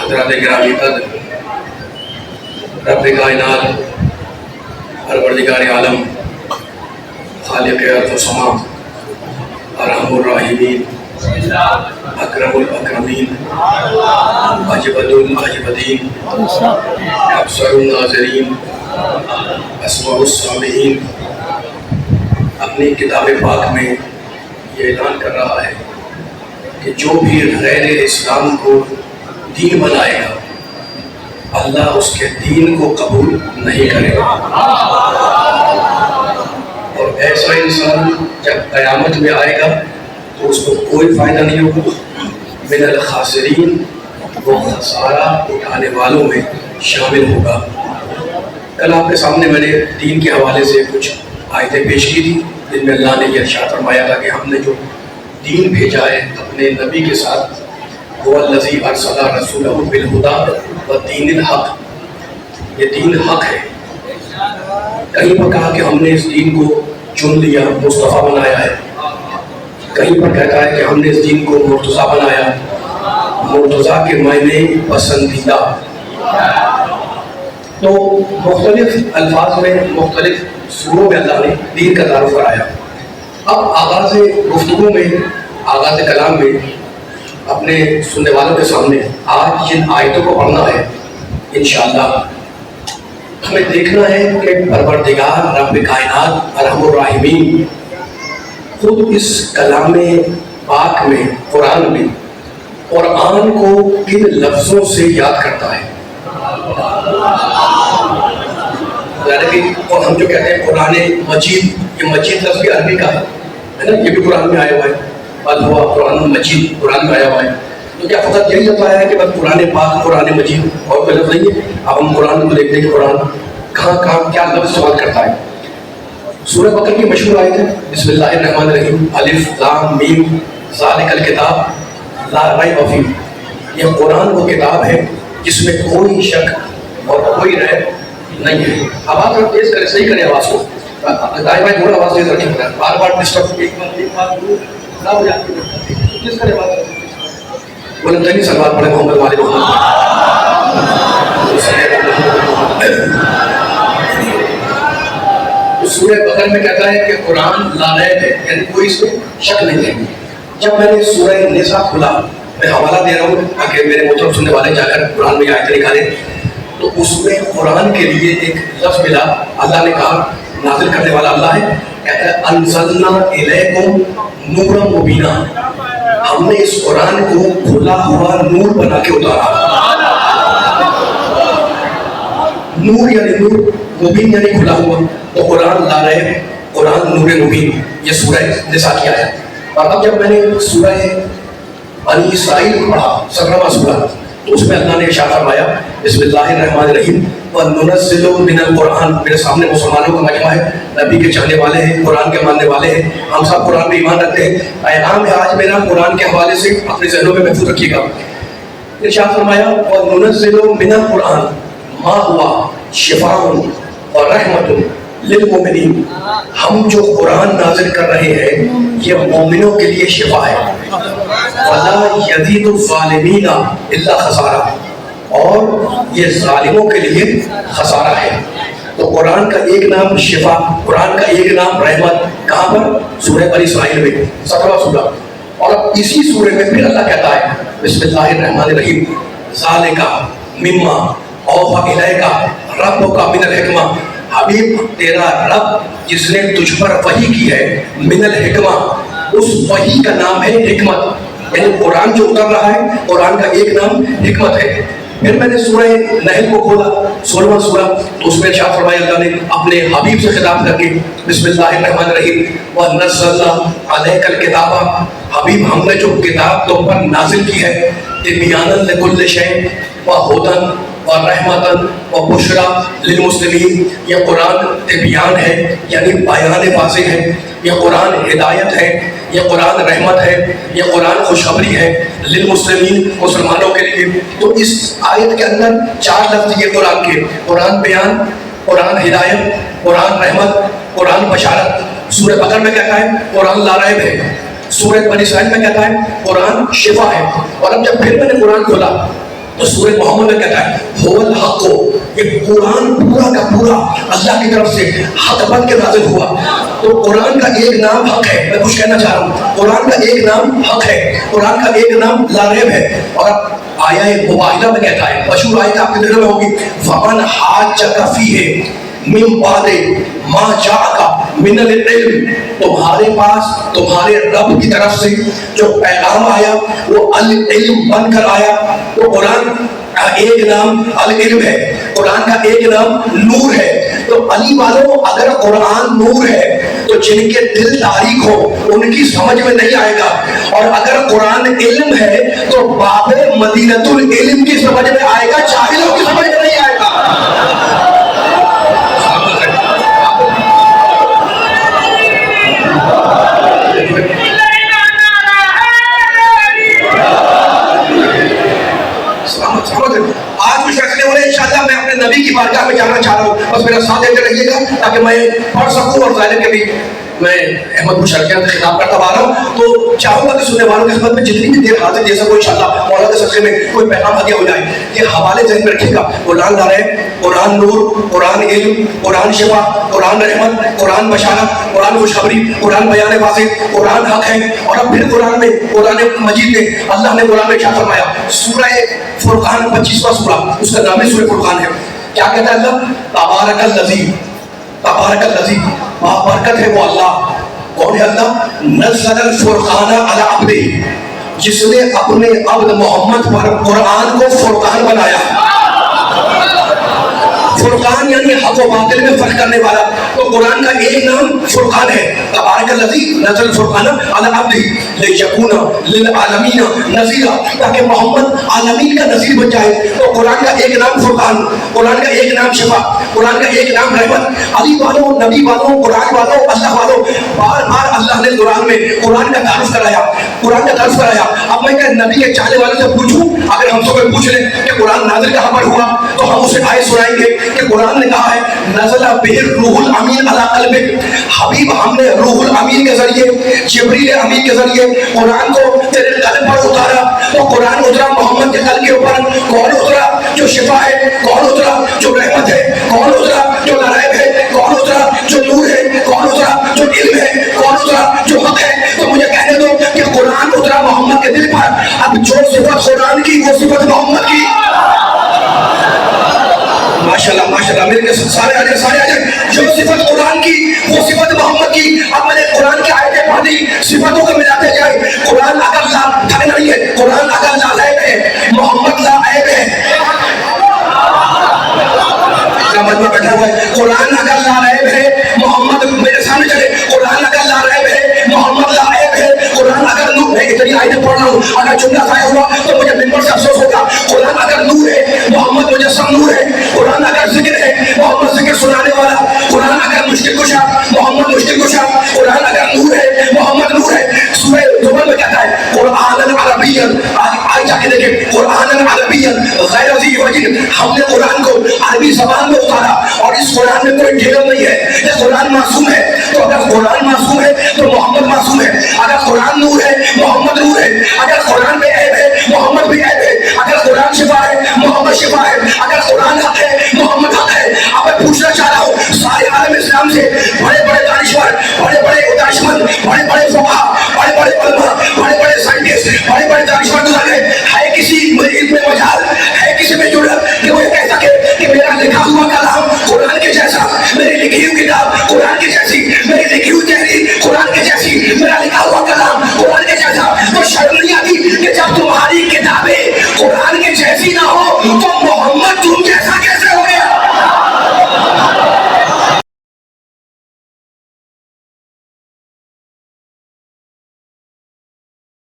حضرات گرامی قدر، رب کائنات، پروردگار عالم، خالق ارض و سما، ارحم الراحمین، اکرم الاکرمین، اجود الاجودین، ابصر الناظرین، اسمع السامعین، اپنی کتاب پاک میں یہ اعلان کر رہا ہے کہ جو بھی غیر اسلام کو دین بنائے گا اللہ اس کے دین کو قبول نہیں کرے گا، اور ایسا انسان جب قیامت میں آئے گا تو اس کو کوئی فائدہ نہیں ہوگا، من الخاسرین، وہ خسارہ اٹھانے والوں میں شامل ہوگا۔ کل آپ کے سامنے میں نے دین کے حوالے سے کچھ آیتیں پیش کی تھی جن میں اللہ نے یہ ارشاد فرمایا تھا کہ ہم نے جو دین بھیجا ہے اپنے نبی کے ساتھ، هو الذی ارسل رسولہ بالہدی ودین الحق، یہ دین حق ہے۔ کہیں پر کہا کہ ہم نے اس دین کو چن لیا، مصطفیٰ بنایا ہے، کہیں پر کہتا ہے کہ ہم نے اس دین کو مرتضیٰ بنایا، مرتضیٰ کے معنی پسندیدہ۔ تو مختلف الفاظ میں مختلف سوروں میں اللہ نے دین کا تعارف کرایا۔ اب آغاز گفتگو میں، آغاز کلام میں اپنے سننے والوں کے سامنے آج جن آیتوں کو پڑھنا ہے انشاءاللہ ہمیں دیکھنا ہے کہ پروردگار رب کائنات ارحم الراحمین خود اس کلام پاک میں، قرآن میں، قرآن کو کن لفظوں سے یاد کرتا ہے۔ اور ہم جو کہتے ہیں قرآن مجید، یہ مجید لفظ بھی عربی کا ہے نا، یہ بھی قرآن میں آیا ہوا ہے، بل ہوا قرآن مجید، قرآن میں آیا ہوا ہے۔ تو کیا فقط یہی بتایا ہے کہ بس قرآن پاک، قرآن مجید، اور کوئی لفظ نہیں ہے؟ اب ہم قرآن کو دیکھتے ہیں کہ قرآن کہاں کہاں کیا لفظ استعمال کرتا ہے۔ سورہ بقرہ کی مشہور آیت ہے، بسم اللہ الرحمن الرحیم، الف لام میم ذالک الکتاب لا ریب فیہ، یہ قرآن وہ کتاب ہے جس میں کوئی شک اور کوئی ریب نہیں ہے۔ آواز آپ تیز کریں، صحیح کریں آواز کو، دائیں بائیں دونوں آواز تیز رکھیں، بار بار ڈسٹرب ایک بات خراب ہو جاتی ہے، تیز کریں آواز۔ بلندی سلوات پڑھیں محمد والے محمد۔ سورہ بقرہ میں کہتا ہے کہ قرآن لا ریب ہے، یعنی کوئی اس میں شک نہیں ہے۔ جب میں نے سورہ نساء کھلا، میں حوالہ دے رہا ہوں تاکہ میرے محترم سننے والے جا کر قرآن میں آیتیں نکالیں، تو اس میں قرآن کے لیے ایک لفظ ملا، اللہ نے کہا، نازل کرنے والا اللہ ہے، کہتا ہے انزلنا الیکم نورا مبینا، ہم نے اس قرآن کو کھلا ہوا نور بنا کے اتارا۔ نور یعنی نور، مبین یعنی کھلا ہوا، تو قرآن لا ریب، قرآن نور مبین، یہ سورہ نساء کی آیت ہے۔ اور اب جب میں نے سورہ بنی اسرائیل پڑھا، 17واں سورہ، تو اس میں اللہ نے ارشاد فرمایا، بسم اللہ الرحمن الرحیم، وَنُنَزِّلُ مِنَ الْقُرْآنِ، میرے سامنے مسلمانوں کا مجمع ہے، نبی کے چاہنے والے ہیں، قرآن کے ماننے والے ہیں، ہم سب قرآن پہ ایمان رکھتے ہیں۔ پیغام ہے آج میرا قرآن کے حوالے سے اپنے ذہنوں میں محفوظ رکھیے گا۔ ارشاد فرمایا، وَنُنَزِّلُ مِنَ الْقُرْآنِ مَا هُوَ شِفَاءٌ وَرَحْمَةٌ للمومنین، ہم جو قرآن نازل کر رہے ہیں یہ مومنوں کے لیے شفا ہے، وَلَا يَزِيدُ الظَّالِمِينَ إِلَّا خَسَارًا، اور یہ ظالموں کے لیے خسارہ ہے۔ تو قرآن کا ایک نام شفا، قرآن کا ایک نام رحمت، کہاں پر؟ سورہ بنی اسرائیل میں، 17واں سورہ۔ اور اب اسی سورہ میں پھر اللہ کہتا ہے، بسم اللہ الرحمن الرحیم، ذَلِكَ مِمَّا أَوْحَىٰ إِلَيْكَ رَبُّكَ مِنَ الْحِکْمَةِ، حبیب تیرا رب جس نے تجھ پر وحی کی ہے، من الحکمہ، اس وحی کا نام ہے حکمت، یعنی قرآن جو اتر رہا ہے قرآن کا ایک نام حکمت ہے۔ پھر میں نے سورہ نحل کو کھولا، 16واں سورہ، تو اس میں ارشاد فرمایا اللہ نے اپنے حبیب سے خطاب کر کے، بسم اللہ الرحمن الرحیم، وَنَزَّلْنَا عَلَيْكَ الْكِتَابَ، حبیب ہم نے جو کتاب تم پر نازل کی ہے، تِبْیَانًا لِكُلِّ شَیْءٍ وَهُدًى وَرَحْمَةً وَبُشْرَىٰ لِلْمُسْلِمِينَ، یہ قرآن تبیان ہے یعنی بیان واضح ہے، یہ قرآن ہدایت ہے، یہ قرآن رحمت ہے، یہ قرآن خوشخبری ہے، للمسلمین، مسلمانوں کے لیے۔ تو اس آیت کے اندر 4 لفظ یہ قرآن کے، قرآن بیان، قرآن ہدایت، قرآن رحمت، قرآن بشارت۔ سورہ بقرہ میں کہتا ہے قرآن لا ریب ہے، سورہ بنی اسرائیل میں کہتا ہے قرآن شفا ہے۔ اور اب جب پھر میں نے قرآن کھولا تو سورہ محمد میں کہتا ہے ہول حق کو، یہ قرآن پورا کا پورا اللہ کی طرف سے حق بن کے نازل ہوا. تو قرآن کا ایک نام حق ہے. میں کچھ کہنا چاہ رہا ہوں، قرآن کا ایک نام حق ہے، قرآن کا ایک نام لا ریب ہے. اور آیا مباہلہ میں کہتا ہے، مشہور آیت آپ کے دل میں ہوگی، فمن حاجک فیہ من بعد ما جاءک من العلم، تمہارے پاس تمہارے رب کی طرف سے جو پیغام آیا وہ العلم بن کر آیا. تو قرآن کا ایک نام العلم ہے، قرآن کا ایک نام نور ہے. تو علی والوں اگر قرآن نور ہے تو جن کے دل تاریک ہو ان کی سمجھ میں نہیں آئے گا، اور اگر قرآن علم ہے تو باب مدینۃ العلم کی سمجھ میں آئے گا، جاہلوں کی سمجھ میں نہیں آئے گا. آج کچھ فیصلے ہو رہے ہیں انشاءاللہ. میں اپنے نبی کی بارگاہ میں جانا چاہ رہا ہوں، بس میرا ساتھ دیتے رہیے گا تاکہ میں پڑھ سکوں. اور ظاہر کے بھی میں احمد مشرقیہ سے خطاب کرتا آ رہا ہوں، تو چاہوں گا کہ سننے والوں کی خدمت میں جتنی بھی دیر حاضر دے سکوں انشاءاللہ مولا کے صدقے میں کوئی پیغام ہدیہ ہو جائے. یہ حوالے ذہن میں رکھیے گا، قرآن لا رہے، قرآن نور، قرآن علم، قرآن شفا، قرآن رحمت، قرآن بشارت، قرآن خوشخبری، قرآن بیان واضح، قرآن حق ہے. اور اب پھر قرآن میں، قرآن مجید میں اللہ نے قرآن میں کیا فرمایا؟ سورہ فرقان 25واں سورہ، اس کا نام ہے سورہ فرقان ہے. کیا کہتا ہے اللہ؟ تبارک الذی، تبارک الذی، بابرکت ہے وہ اللہ. کون ہے اللہ؟ نزل الفرقان علی عبدہ، جس نے اپنے عبد محمد پر قرآن کو فرقان بنایا. فرقان یعنی حق و باطل میں فرق کرنے والا. تو قرآن کا ایک نام فرقان ہے. تبارک الذی نزل الفرقان علی عبدہ لیکون للعالمین نذیرا، تاکہ محمد عالمین کا نذیر بن جائے. تو قرآن کا ایک نام فرقان، قرآن کا ایک نام شفا، قرآن کا ایک نام رحمت. علی والوں، نبی والوں، قرآن والوں، اللہ والوں، بار بار اللہ نے قرآن میں قرآن کا تعارف کرایا، قرآن کا تعارف کرایا. اب میں کہ نبی کے چاہنے والوں سے پوچھوں، اگر ہم سب پوچھ لیں کہ قرآن نازل کہاں پر ہوا تو ہم اسے آیت سنائیں گے کہ قرآن نے کہا ہے نزل بہ روح الامین علی قلبک، حبیب ہم نے روح الامین کے ذریعے، جبریل امین کے ذریعے قرآن کو تیرے قلب پر اتارا. تو قرآن اترا محمد کے قلب کے اوپر. کون اترا؟ جو شفا ہے. کون اترا؟ جو رحمت ہے. کون اترا؟ جو لرائب ہے. کون اترا؟ جو نور ہے. کون اترا؟ جو علم ہے. کون اترا؟ جو حق ہے. تو مجھے کہنے دو کہ قرآن اترا محمد کے دل پر. اب جو صفت قرآن کی وہ صفت محمد کی. ماشاءاللہ ماشاءاللہ، میرے سارے آ جائیں. جو صفت قرآن کی وہ صفت محمد کی. اب میں نے قرآن کی آیتیں پڑھ دی، صفتوں کو ملاتے جائے. قرآن اگر لا ٹھگ نہیں ہے، قرآن اگر لا عیب ہے، محمد لا عیب ہے. مجمع بیٹھا ہوا ہے. قرآن اگر لا عیب ہے، محمد میرے سامنے چلے. قرآن اگر لا عیب ہے، محمد لا عیب ہے. قرآن اگر نور، میں اتنی آیتیں پڑھ رہا ہوں، اگر جملہ ضائع ہوا تو مجھے منبر سے افسوس ہوگا. قرآن اگر نور ہے، محمد مجسم نور ہے. قرآن اگر ذکر ہے، محمد ذکر سنانے والا. قرآن اگر مشکل کشا، محمد مشکل کشا. قرآن اگر نور ہے، محمد نور ہے. سورہ زمر میں کہتا ہے قرآن عربی، آج جا کے دیکھیں، قرآن عربی غیر ذی وجہ، ہم نے قرآن کو عربی زبان میں اتارا. اور اس قرآن میں کوئی ڈھیل نہیں ہے. یہ قرآن معصوم ہے. تو اگر قرآن معصوم ہے تو محمد معصوم ہے. اگر قرآن نور ہے، محمد نور ہے. اگر قرآن میں عیب ہے، محمد بھی عیب ہے. اگر قرآن شفا ہے، محمد شفا ہے. اگر قرآن حق ہے، محمد حق ہے. اب میں پوچھنا چاہ رہا ہوں سارے عالم اسلام سے، بڑے بڑے دانشور، بڑے بڑے دانشمند، بڑے بڑے فقہا، بڑے بڑے علماء، بڑے بڑے سائنٹسٹ، بڑے بڑے دانشور گزرے، ہے کسی علم میں مجال، ہے کسی میں جرأت کہ وہ یہ کہہ سکے کہ میرا لکھا ہوا کلام قرآن کے جیسا، میری لکھی ہوئی کتاب قرآن کے جیسی، میری لکھی ہوئی تحریر قرآن کے جیسی، میرا لکھا ہوا کلام قرآن کے جیسا. تو شرم نہیں آتی کہ جب تمہاری کتابیں قرآن کے جیسی نہ ہو تو